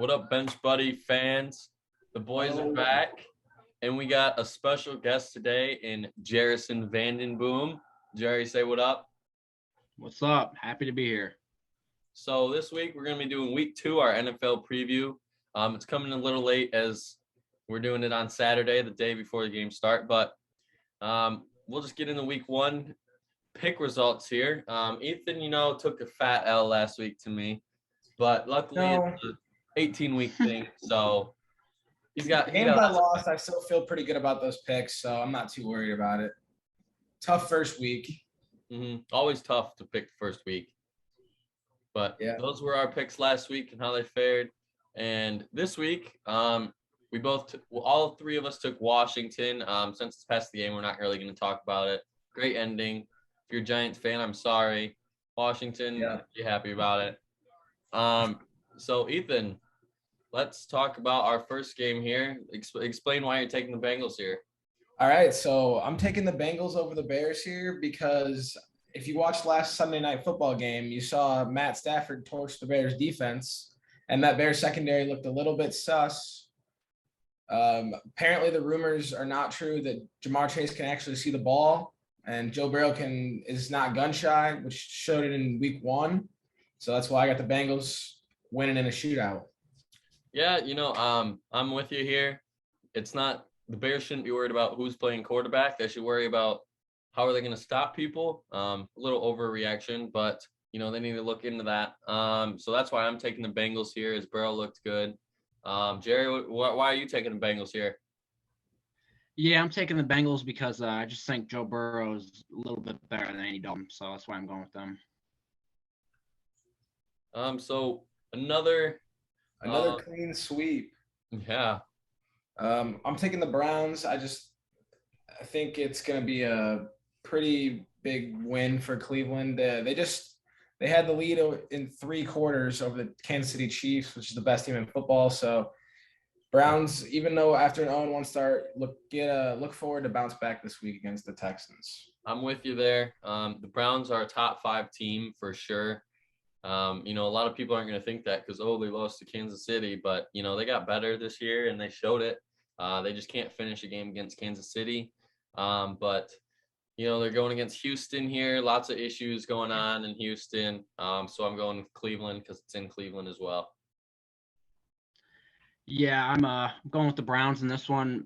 What up, Bench Buddy fans? The boys are back, and we got a special guest today in Jarrison Vandenboom. Jerry, say what up. What's up? Happy to be here. So this week we're going to be doing week 2, our NFL preview. It's coming a little late as we're doing it on Saturday, the day before the game start, but we'll just get into week 1 pick results here. Ethan, took a fat L last week to me, but luckily it's an 18-week thing, so he got games I lost. I still feel pretty good about those picks, so I'm not too worried about it. Tough first week. Always tough to pick the first week. But yeah, those were our picks last week and how they fared. And this week, we all three of us took Washington. Since it's past the game, we're not really going to talk about it. Great ending. If you're a Giants fan, I'm sorry. Washington, be happy about it. So Ethan, let's talk about our first game here. Explain why you're taking the Bengals here. All right, so I'm taking the Bengals over the Bears here because if you watched last Sunday night football game, you saw Matt Stafford torch the Bears defense, and that Bears secondary looked a little bit sus. Apparently the rumors are not true that Jamar Chase can actually see the ball, and Joe Burrow is not gun shy, which showed it in week 1. So that's why I got the Bengals winning in a shootout. Yeah, I'm with you here. The Bears shouldn't be worried about who's playing quarterback. They should worry about how are they going to stop people. A little overreaction, but, they need to look into that. So that's why I'm taking the Bengals here as Burrow looked good. Jerry, why are you taking the Bengals here? Yeah, I'm taking the Bengals because I just think Joe Burrow is a little bit better than Andy Dalton, so that's why I'm going with them. So another clean sweep. Yeah. I'm taking the Browns. I think it's going to be a pretty big win for Cleveland. They had the lead in 3 quarters over the Kansas City Chiefs, which is the best team in football. So Browns, even though after an 0-1 start, look forward to bounce back this week against the Texans. I'm with you there. The Browns are a top 5 team for sure. A lot of people aren't going to think that because, they lost to Kansas City, but, they got better this year and they showed it. They just can't finish a game against Kansas City. But, they're going against Houston here. Lots of issues going on in Houston. So I'm going with Cleveland because it's in Cleveland as well. Yeah, I'm going with the Browns in this one.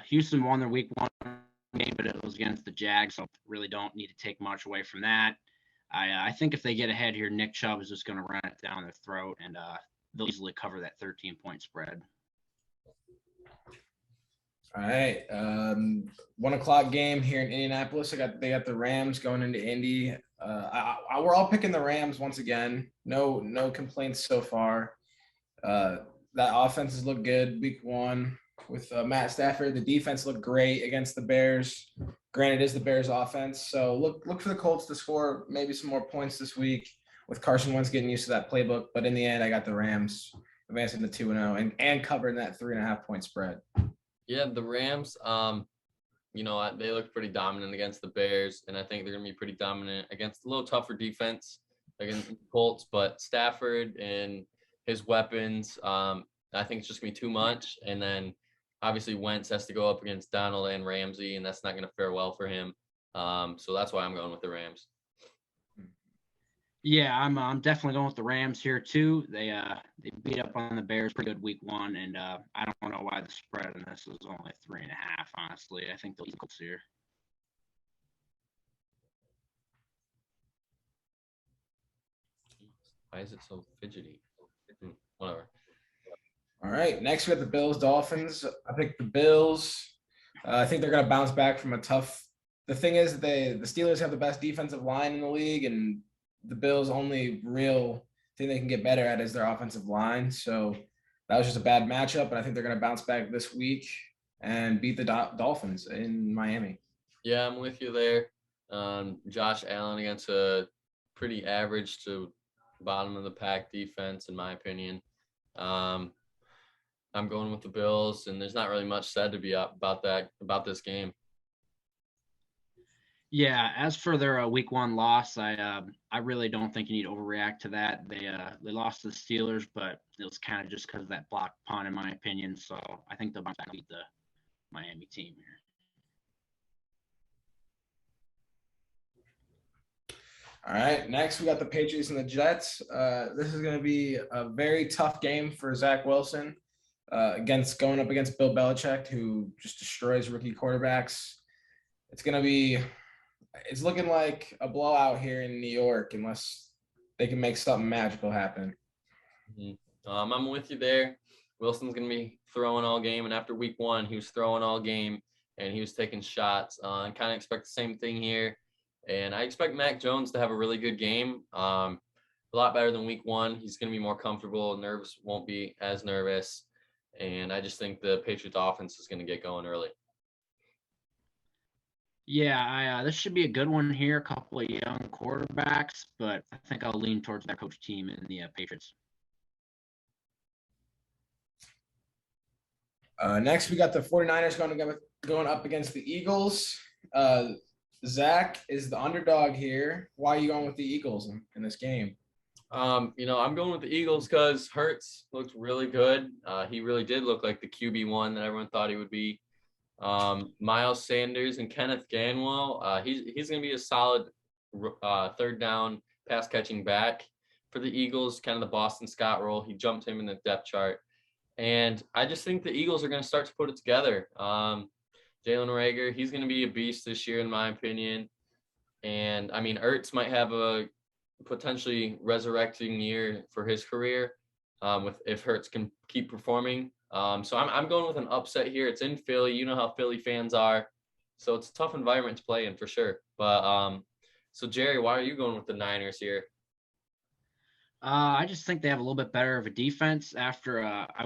Houston won their week 1 game, but it was against the Jags, so really don't need to take much away from that. I think if they get ahead here, Nick Chubb is just going to run it down their throat, and they'll easily cover that 13-point spread. All right, 1 o'clock game here in Indianapolis. They got the Rams going into Indy. We're all picking the Rams once again. No complaints so far. That offense has looked good week 1 with Matt Stafford. The defense looked great against the Bears. Granted, it is the Bears offense. So look for the Colts to score maybe some more points this week with Carson Wentz getting used to that playbook. But in the end, I got the Rams advancing to 2-0 and covering that 3.5-point spread. Yeah, the Rams, they look pretty dominant against the Bears, and I think they're going to be pretty dominant against a little tougher defense against the Colts. But Stafford and his weapons, I think it's just going to be too much. And then obviously Wentz has to go up against Donald and Ramsey, and that's not going to fare well for him. So that's why I'm going with the Rams. Yeah, I'm definitely going with the Rams here too. They beat up on the Bears pretty good week 1, and I don't know why the spread on this is only 3.5. Honestly, I think they'll equal here. Why is it so fidgety? Whatever. All right, next we have the Bills-Dolphins. I picked the Bills. I think they're going to bounce back from a tough – the thing is the Steelers have the best defensive line in the league, and the Bills' only real thing they can get better at is their offensive line. So that was just a bad matchup, but I think they're going to bounce back this week and beat the Dolphins in Miami. Yeah, I'm with you there. Josh Allen against a pretty average to bottom of the pack defense, in my opinion. I'm going with the Bills, and there's not really much said to be up about this game. Yeah, as for their week 1 loss, I really don't think you need to overreact to that. They lost to the Steelers, but it was kind of just because of that blocked punt, in my opinion. So I think they'll beat the Miami team here. All right, next we got the Patriots and the Jets. This is going to be a very tough game for Zach Wilson going up against Bill Belichick, who just destroys rookie quarterbacks. It's looking like a blowout here in New York unless they can make something magical happen. Mm-hmm. I'm with you there. Wilson's going to be throwing all game, and after week 1, he was throwing all game, and he was taking shots. And kind of expect the same thing here. And I expect Mac Jones to have a really good game. A lot better than week 1. He's going to be more comfortable. Nerves won't be as nervous. And I just think the Patriots offense is going to get going early. Yeah, this should be a good one here. A couple of young quarterbacks, but I think I'll lean towards that coach team in the Patriots. Next, we got the 49ers going up against the Eagles. Zach is the underdog here. Why are you going with the Eagles in this game? I'm going with the Eagles because Hurts looked really good. He really did look like the QB1 that everyone thought he would be. Miles Sanders and Kenneth Gainwell, he's going to be a solid third down pass catching back for the Eagles, kind of the Boston Scott role. He jumped him in the depth chart. And I just think the Eagles are going to start to put it together. Jalen Reagor, he's going to be a beast this year, in my opinion. And, I mean, Ertz might have a potentially resurrecting year for his career if Hurts can keep performing. So I'm going with an upset here. It's in Philly. You know how Philly fans are. So it's a tough environment to play in for sure. But so, Jerry, why are you going with the Niners here? I just think they have a little bit better of a defense. After I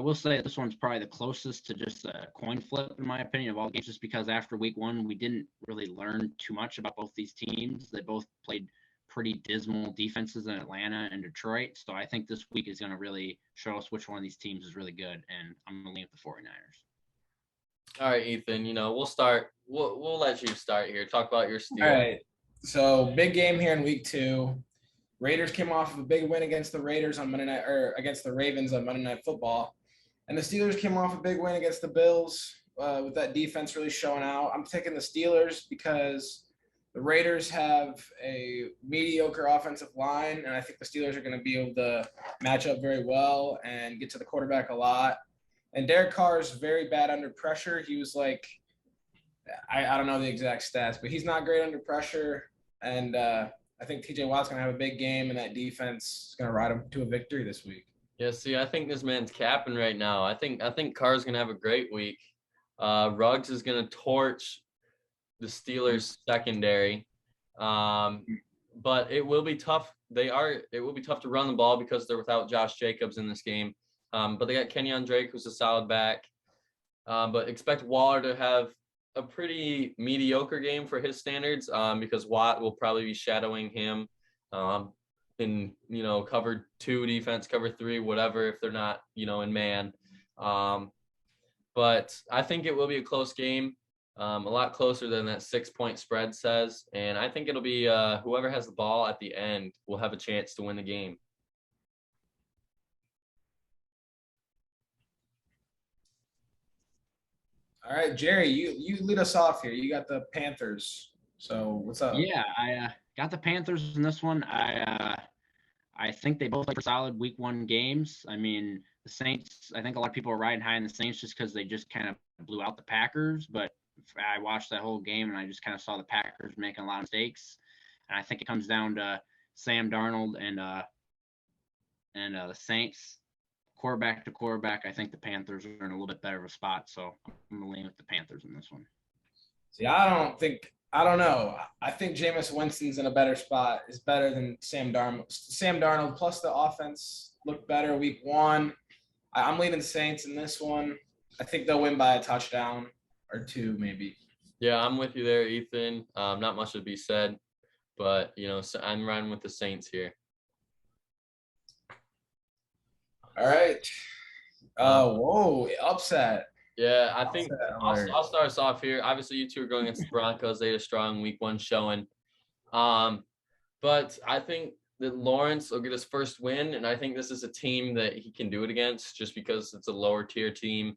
will say this one's probably the closest to just a coin flip in my opinion of all games, just because after week 1 we didn't really learn too much about both these teams. They both played pretty dismal defenses in Atlanta and Detroit. So I think this week is going to really show us which one of these teams is really good, and I'm going to lean with the 49ers. All right, Ethan. We'll start. We'll let you start here. Talk about your Steelers. All right. So big game here in week 2. Raiders came off of a big win against the Raiders on Monday night, or against the Ravens on Monday Night Football, and the Steelers came off a big win against the Bills with that defense really showing out. I'm taking the Steelers because the Raiders have a mediocre offensive line, and I think the Steelers are going to be able to match up very well and get to the quarterback a lot. And Derek Carr is very bad under pressure. He was like, I don't know the exact stats, but he's not great under pressure, and I think TJ Watt's going to have a big game, and that defense is going to ride him to a victory this week. Yeah, see, I think this man's capping right now. I think Carr's going to have a great week. Ruggs is going to torch the Steelers secondary. But it will be tough. It will be tough to run the ball because they're without Josh Jacobs in this game. But they got Kenyon Drake, who's a solid back. But expect Waller to have a pretty mediocre game for his standards because Watt will probably be shadowing him in, cover 2 defense, cover 3, whatever, if they're not, in man. But I think it will be a close game, a lot closer than that 6-point spread says. And I think it'll be whoever has the ball at the end will have a chance to win the game. All right, Jerry, you lead us off here. You got the Panthers. So what's up? Yeah, I got the Panthers in this one. I think they both play solid week 1 games. I mean, the Saints, I think a lot of people are riding high in the Saints just because they just kind of blew out the Packers. But I watched that whole game and I just kind of saw the Packers making a lot of mistakes. And I think it comes down to Sam Darnold and the Saints. Quarterback to quarterback, I think the Panthers are in a little bit better of a spot. So I'm going to lean with the Panthers in this one. See, I don't know. I think Jameis Winston's in a better spot. Is better than Sam Darnold. Sam Darnold, plus the offense looked better week 1. I'm leaning Saints in this one. I think they'll win by a touchdown or 2, maybe. Yeah, I'm with you there, Ethan. Not much to be said, but so I'm riding with the Saints here. All right. Whoa, upset. Yeah, I think I'll start us off here. Obviously, you two are going against the Broncos. They had a strong week 1 showing. But I think that Lawrence will get his first win, and I think this is a team that he can do it against just because it's a lower tier team.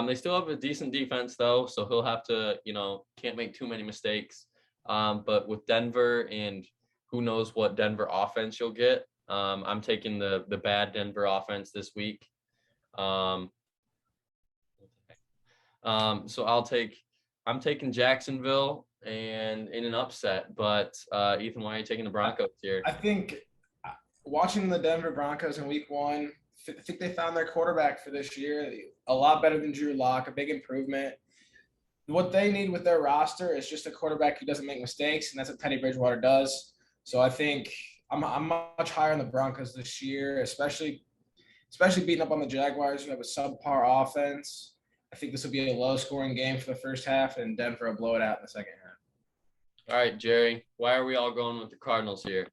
They still have a decent defense though, so he'll have to, can't make too many mistakes. But with Denver and who knows what Denver offense you'll get, I'm taking the bad Denver offense this week. So I'm taking Jacksonville and in an upset, but Ethan, why are you taking the Broncos here? I think watching the Denver Broncos in week 1, I think they found their quarterback for this year. A lot better than Drew Lock, a big improvement. What they need with their roster is just a quarterback who doesn't make mistakes, and that's what Teddy Bridgewater does. So I think I'm much higher on the Broncos this year, especially beating up on the Jaguars who have a subpar offense. I think this will be a low-scoring game for the first half, and Denver will blow it out in the second half. All right, Jerry, why are we all going with the Cardinals here?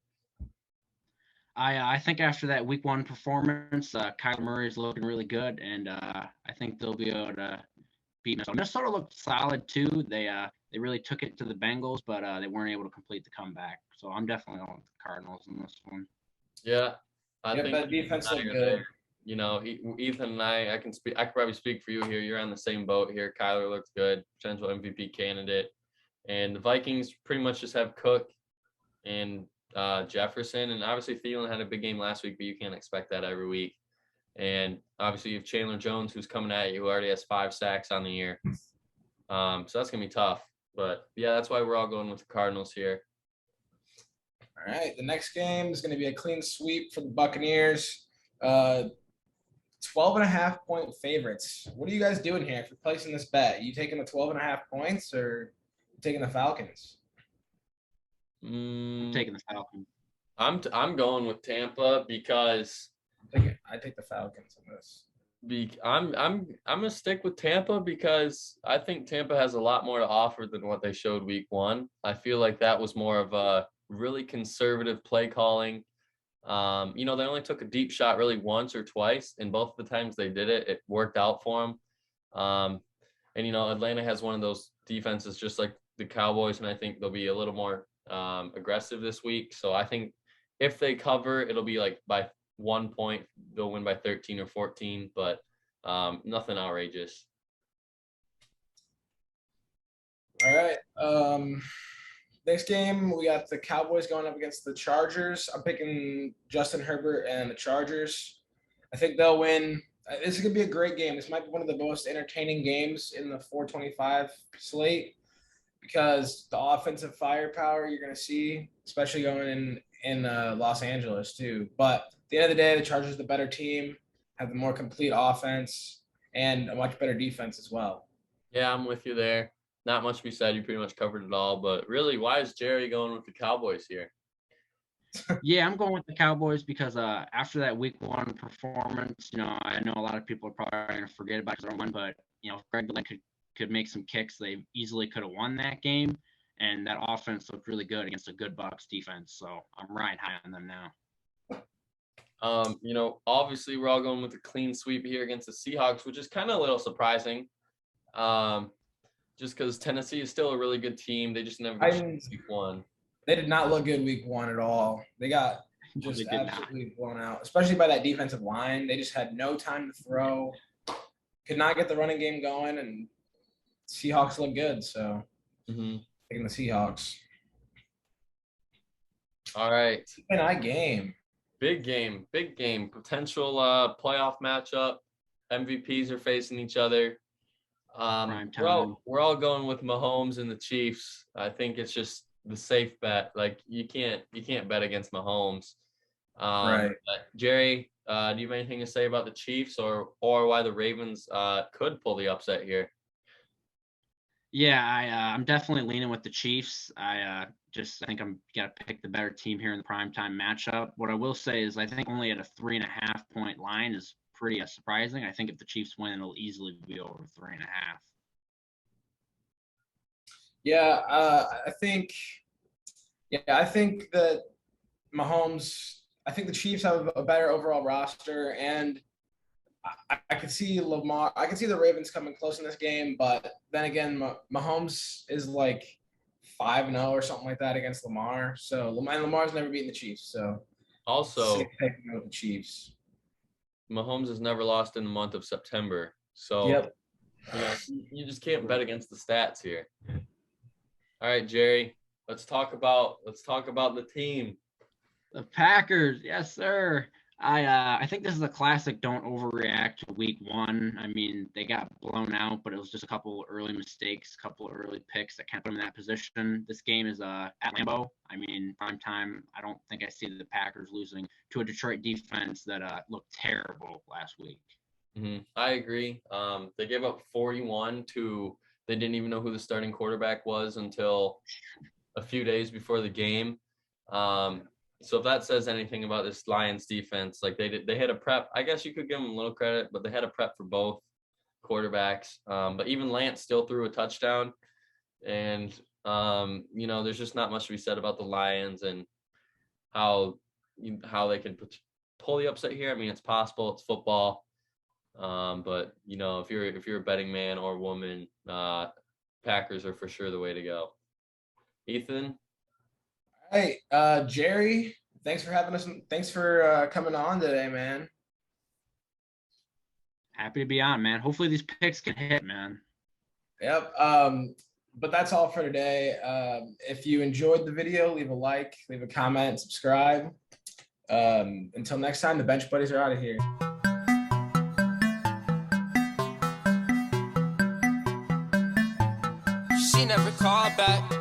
I think after that week 1 performance, Kyler Murray is looking really good, and I think they'll be able to beat Minnesota. Minnesota looked solid too. They really took it to the Bengals, but they weren't able to complete the comeback. So I'm definitely going with the Cardinals in this one. Yeah, I think that defense looked good. Ethan and I can speak. I could probably speak for you here. You're on the same boat here. Kyler looks good, potential MVP candidate, and the Vikings pretty much just have Cook and Jefferson, and obviously Thielen had a big game last week, but you can't expect that every week. And obviously you have Chandler Jones who's coming at you, who already has 5 sacks on the year. So that's gonna be tough. But yeah, that's why we're all going with the Cardinals here. All right, the next game is going to be a clean sweep for the Buccaneers. 12.5-point favorites. What are you guys doing here for placing this bet? You taking the 12.5 points or taking the Falcons? I'm taking the Falcons. I'm going with Tampa because I take the Falcons on this. I'm gonna stick with Tampa because I think Tampa has a lot more to offer than what they showed week 1. I feel like that was more of a really conservative play calling. They only took a deep shot really once or twice, and both of the times they did it, it worked out for them. And Atlanta has one of those defenses just like the Cowboys, and I think they'll be a little more aggressive this week. So I think if they cover, it'll be like by 1 point, they'll win by 13 or 14, but nothing outrageous. All right. Next game, we got the Cowboys going up against the Chargers. I'm picking Justin Herbert and the Chargers. I think they'll win. This is going to be a great game. This might be one of the most entertaining games in the 425 slate because the offensive firepower you're going to see, especially going in Los Angeles too. But at the end of the day, the Chargers are the better team, have the more complete offense, and a much better defense as well. Yeah, I'm with you there. Not much to be said. You pretty much covered it all. But really, why is Jerry going with the Cowboys here? Yeah, I'm going with the Cowboys because after that week 1 performance, I know a lot of people are probably going to forget about their one, but Greg Glenn could make some kicks. They easily could have won that game, and that offense looked really good against a good Bucs defense. So I'm riding high on them now. Obviously we're all going with a clean sweep here against the Seahawks, which is kind of a little surprising. Just because Tennessee is still a really good team. They just never got week 1. They did not look good week 1 at all. They got just absolutely blown out, especially by that defensive line. They just had no time to throw, could not get the running game going, and Seahawks look good. So taking the Seahawks. All right. Big game. Big game. Potential playoff matchup. MVPs are facing each other. We're all going with Mahomes and the Chiefs. I think it's just the safe bet. Like you can't bet against Mahomes. Right. Jerry, do you have anything to say about the Chiefs or why the Ravens could pull the upset here? Yeah, I'm definitely leaning with the Chiefs. I think I'm gonna pick the better team here in the primetime matchup. What I will say is I think only at a 3.5-point line is pretty surprising. I think if the Chiefs win, it'll easily be over 3.5. Yeah, I think that Mahomes. I think the Chiefs have a better overall roster, and I could see Lamar. I could see the Ravens coming close in this game, but then again, Mahomes is like 5-0 or something like that against Lamar. So Lamar's never beaten the Chiefs. So Also, with the Chiefs. Mahomes has never lost in the month of September. So yep. You just can't bet against the stats here. All right, Jerry, let's talk about the team. The Packers, yes, sir. I think this is a classic don't overreact to week one. I mean, they got blown out, but it was just a couple early mistakes, a couple early picks that kind of put them in that position. This game is at Lambeau. I mean, prime time. I don't think I see the Packers losing to a Detroit defense that looked terrible last week. Mm-hmm. I agree. They gave up 41 to they didn't even know who the starting quarterback was until a few days before the game. So if that says anything about this Lions defense, like they had a prep. I guess you could give them a little credit, but they had a prep for both quarterbacks. But even Lance still threw a touchdown, and there's just not much to be said about the Lions and how they can pull the upset here. I mean, it's possible. It's football. But if you're a betting man or woman, Packers are for sure the way to go. Ethan. Hey, Jerry, thanks for having us. Thanks for coming on today, man. Happy to be on, man. Hopefully these picks can hit, man. Yep. But that's all for today. If you enjoyed the video, leave a like, leave a comment, subscribe. Until next time, the Bench Buddies are out of here. She never called back.